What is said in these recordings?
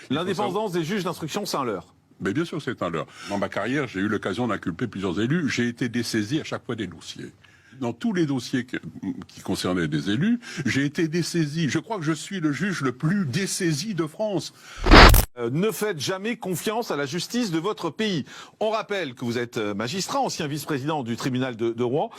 L'indépendance des juges d'instruction, c'est un leurre. Mais bien sûr, c'est un leurre. Dans ma carrière, j'ai eu l'occasion d'inculper plusieurs élus. J'ai été dessaisi à chaque fois des dossiers. Dans tous les dossiers qui concernaient des élus, j'ai été dessaisi. Je crois que je suis le juge le plus dessaisi de France. Ne faites jamais confiance à la justice de votre pays. On rappelle que vous êtes magistrat, ancien vice-président du tribunal de Rouen.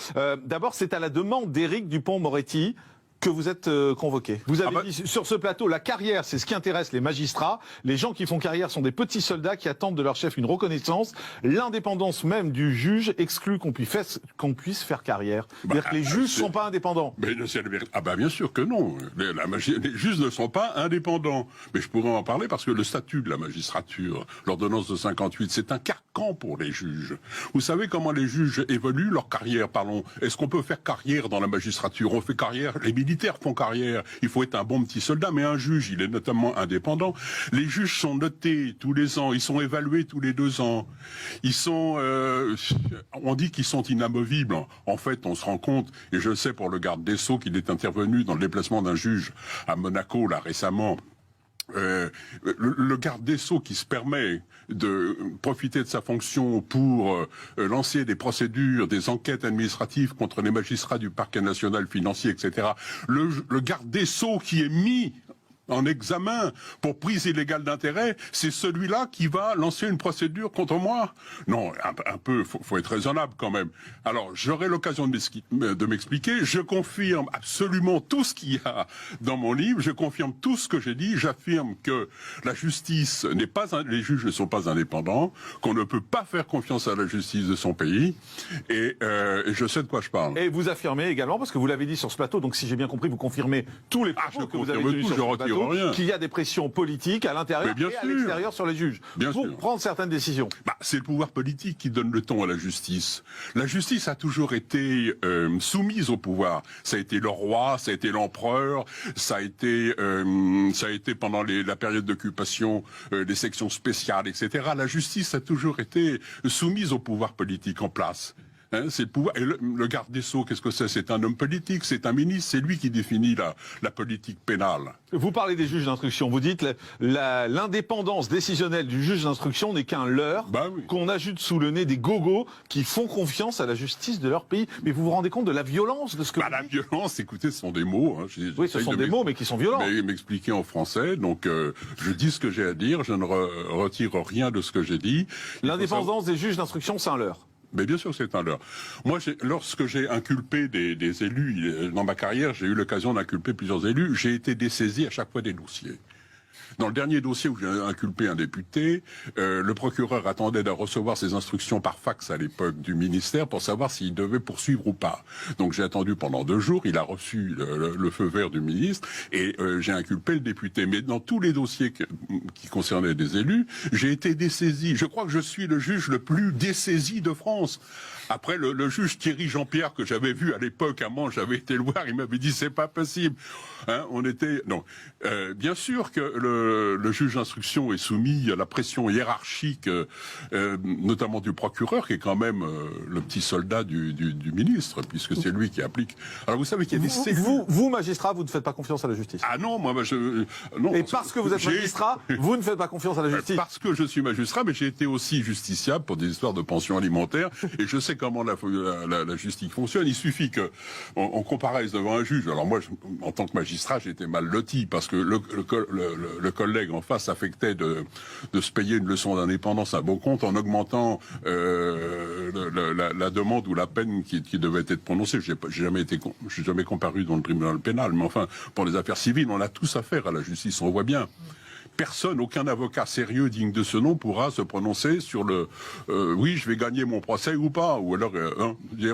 D'abord, c'est à la demande d'Éric Dupond-Moretti que vous êtes convoqué. Vous avez dit sur ce plateau, la carrière, c'est ce qui intéresse les magistrats. Les gens qui font carrière sont des petits soldats qui attendent de leur chef une reconnaissance. L'indépendance même du juge exclut qu'on puisse faire carrière. C'est-à-dire que les juges ne sont pas indépendants. Mais bien sûr que non. Les juges ne sont pas indépendants. Mais je pourrais en parler parce que le statut de la magistrature, l'ordonnance de 58, c'est un carcan pour les juges. Vous savez comment les juges évoluent leur carrière, parlons. Est-ce qu'on peut faire carrière dans la magistrature? On fait carrière, les militaires font carrière. Il faut être un bon petit soldat, mais un juge, il est notamment indépendant. Les juges sont notés tous les ans, ils sont évalués tous les 2 ans. Ils sont, on dit qu'ils sont inamovibles. En fait, on se rend compte, et je sais pour le garde des Sceaux qu'il est intervenu dans le déplacement d'un juge à Monaco, là, récemment. Le garde des Sceaux qui se permet de profiter de sa fonction pour lancer des procédures, des enquêtes administratives contre les magistrats du parquet national financier, etc. Le garde des Sceaux qui est mis en examen pour prise illégale d'intérêt, c'est celui-là qui va lancer une procédure contre moi? Non, un peu, faut être raisonnable quand même. Alors, j'aurai l'occasion de m'expliquer. Je confirme absolument tout ce qu'il y a dans mon livre. Je confirme tout ce que j'ai dit. J'affirme que la justice n'est pas, les juges ne sont pas indépendants, qu'on ne peut pas faire confiance à la justice de son pays. Et je sais de quoi je parle. Et vous affirmez également, parce que vous l'avez dit sur ce plateau, donc si j'ai bien compris, vous confirmez tous les propos que vous avez tenus sur ce plateau, qu'il y a des pressions politiques à l'intérieur et à l'extérieur sur les juges pour prendre certaines décisions. C'est le pouvoir politique qui donne le ton à la justice. La justice a toujours été soumise au pouvoir. Ça a été le roi, ça a été l'empereur, ça a été pendant la période d'occupation des sections spéciales, etc. La justice a toujours été soumise au pouvoir politique en place. C'est le pouvoir. Et le garde des Sceaux, qu'est-ce que c'est? C'est un homme politique, c'est un ministre, c'est lui qui définit la politique pénale. Vous parlez des juges d'instruction, vous dites l'indépendance décisionnelle du juge d'instruction n'est qu'un leurre qu'on ajoute sous le nez des gogos qui font confiance à la justice de leur pays. Mais vous vous rendez compte de la violence de ce que la violence, écoutez, ce sont des mots. Hein. Oui, ce sont des mots, mais qui sont violents. Mais m'expliquer en français, donc je dis ce que j'ai à dire, je ne retire rien de ce que j'ai dit. L'indépendance des juges d'instruction, c'est un leurre. Mais bien sûr, c'est un leurre. Moi, lorsque j'ai inculpé des élus, dans ma carrière, j'ai eu l'occasion d'inculper plusieurs élus, j'ai été dessaisi à chaque fois des dossiers. Dans le dernier dossier où j'ai inculpé un député, le procureur attendait de recevoir ses instructions par fax à l'époque du ministère pour savoir s'il devait poursuivre ou pas. Donc j'ai attendu pendant 2 jours, il a reçu le feu vert du ministre et j'ai inculpé le député. Mais dans tous les dossiers qui concernaient des élus, j'ai été dessaisi. Je crois que je suis le juge le plus dessaisi de France. Après le juge Thierry Jean-Pierre que j'avais vu à l'époque à Mans, j'avais été le voir, il m'avait dit c'est pas possible. Hein, bien sûr que le juge d'instruction est soumis à la pression hiérarchique, notamment du procureur, qui est quand même le petit soldat du ministre, puisque c'est lui qui applique. Alors vous savez qu'il y a des cellules... Vous, magistrat, vous ne faites pas confiance à la justice? Ah non, moi non. Et parce que vous êtes magistrat, vous ne faites pas confiance à la justice? Parce que je suis magistrat, mais j'ai été aussi justiciable pour des histoires de pension alimentaire, et je sais comment la justice fonctionne. Il suffit qu'on comparaisse devant un juge. Alors moi, en tant que magistrat, j'étais mal loti, parce que le collègue en face affectait de se payer une leçon d'indépendance à bon compte en augmentant la demande ou la peine qui devait être prononcée. Je suis jamais comparu dans le tribunal pénal, mais enfin, pour les affaires civiles, on a tous affaire à la justice, on voit bien. Personne, aucun avocat sérieux digne de ce nom pourra se prononcer sur oui, je vais gagner mon procès ou pas. Ou alors,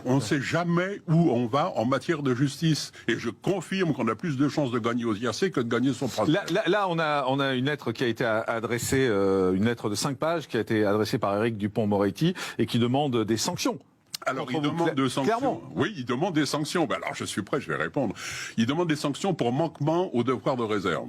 on ne sait jamais où on va en matière de justice. Et je confirme qu'on a plus de chances de gagner aux IRC que de gagner son procès. Là, on a une lettre qui a été adressée, une lettre de 5 pages qui a été adressée par Éric Dupond-Moretti et qui demande des sanctions. Alors, il demande des sanctions. Clairement. Oui, il demande des sanctions. Alors, je suis prêt, je vais répondre. Il demande des sanctions pour manquement au devoir de réserve.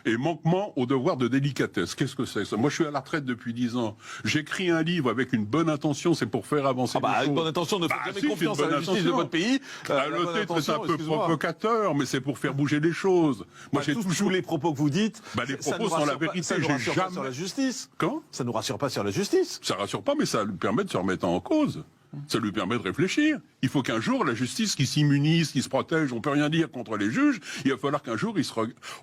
et manquement au devoir de délicatesse. Qu'est-ce que c'est ça? Moi, je suis à la retraite depuis 10 ans. J'écris un livre avec une bonne intention, c'est pour faire avancer les choses. Une bonne intention, ne faites jamais confiance à la justice de votre pays. Le titre est un peu provocateur, mais c'est pour faire bouger les choses. Moi, j'ai tous les propos que vous dites, les propos sont la vérité. Ça ne nous rassure pas sur la justice. Comment? Ça ne nous rassure pas sur la justice. Ça rassure pas, mais ça lui permet de se remettre en cause. Ça lui permet de réfléchir. Il faut qu'un jour, la justice qui s'immunise, qui se protège, on peut rien dire contre les juges, il va falloir qu'un jour, ils se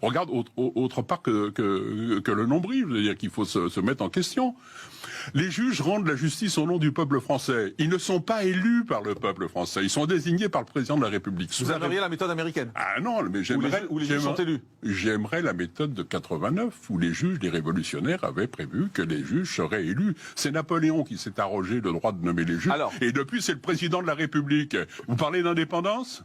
regardent autre part que le nombril. C'est-à-dire qu'il faut se mettre en question. Les juges rendent la justice au nom du peuple français. Ils ne sont pas élus par le peuple français. Ils sont désignés par le président de la République. Vous aimeriez la méthode américaine? Ah non, mais j'aimerais... Où les juges sont élus? J'aimerais la méthode de 89, où les juges, les révolutionnaires, avaient prévu que les juges seraient élus. C'est Napoléon qui s'est arrogé le droit de nommer les juges. Et depuis, c'est le président de la République. Vous parlez d'indépendance?